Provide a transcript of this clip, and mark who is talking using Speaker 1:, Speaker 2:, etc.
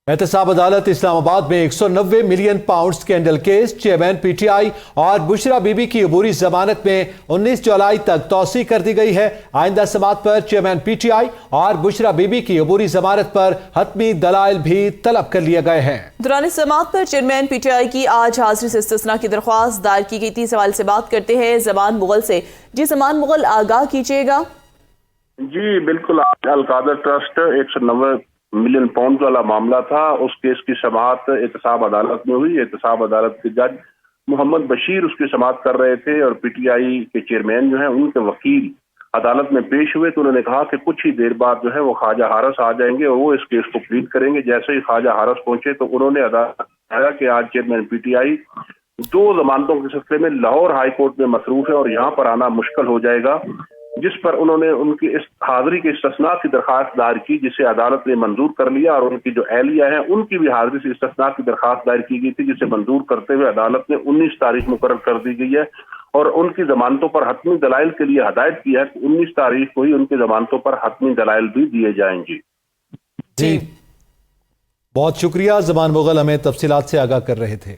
Speaker 1: एहतसाब अदालत इस्लामाबाद में 190 million pound scandal case, chairman PTI और बुशरा बीबी की अबूरी जमानत में 19 जुलाई तक तौसी कर दी गई है। आइंदा समाअत पर चेयरमैन पीटीआई और बुशरा बीबी की अबूरी जमानत पर हतमी दलाइल भी तलब कर लिए गए हैं।
Speaker 2: दौरान समाअत पर चेयरमैन पीटीआई की आज हाजिरी से इस्तिस्ना की दरख्वास्त दायर की गई थी। सवाल से बात करते हैं जमान मुगल से। जी जमान मुगल, आगाह कीजिएगा।
Speaker 3: जी बिल्कुल, अलकादर ट्रस्ट 190 मिलियन पाउंड वाला मामला था। उस केस की समाअत एहतसाब अदालत में हुई। एहतसाब अदालत के जज मोहम्मद बशीर उसकी समाअत कर रहे थे और पीटीआई के चेयरमैन जो है उनके वकील अदालत में पेश हुए तो उन्होंने कहा कि कुछ ही देर बाद जो है वो ख्वाजा हारस आ जाएंगे और वो इस केस को प्लीड करेंगे। जैसे ही ख्वाजा हारस पहुंचे तो उन्होंने अदालत बताया कि आज चेयरमैन पीटीआई 2 जमानतों के सिलसिले में लाहौर हाई कोर्ट में मसरूफ है और यहाँ पर आना मुश्किल हो जाएगा, जिस पर उन्होंने उनकी इस हाजिरी के इस्तिस्ना की दरखास्त दायर की, जिसे अदालत ने मंजूर कर लिया और उनकी जो एहलिया है उनकी भी हाजिरी से इस्तिस्ना की दरखास्त दायर की गई थी, जिसे मंजूर करते हुए अदालत ने 19 तारीख मुकर्रर कर दी गई है और उनकी जमानतों पर हतमी दलाइल के लिए हदायत की है कि 19 तारीख को ही उनकी जमानतों पर हतमी दलाइल भी दिए जाएंगे।
Speaker 1: जी बहुत शुक्रिया, जमान मुगल हमें तफसीलात से आगाह कर रहे थे।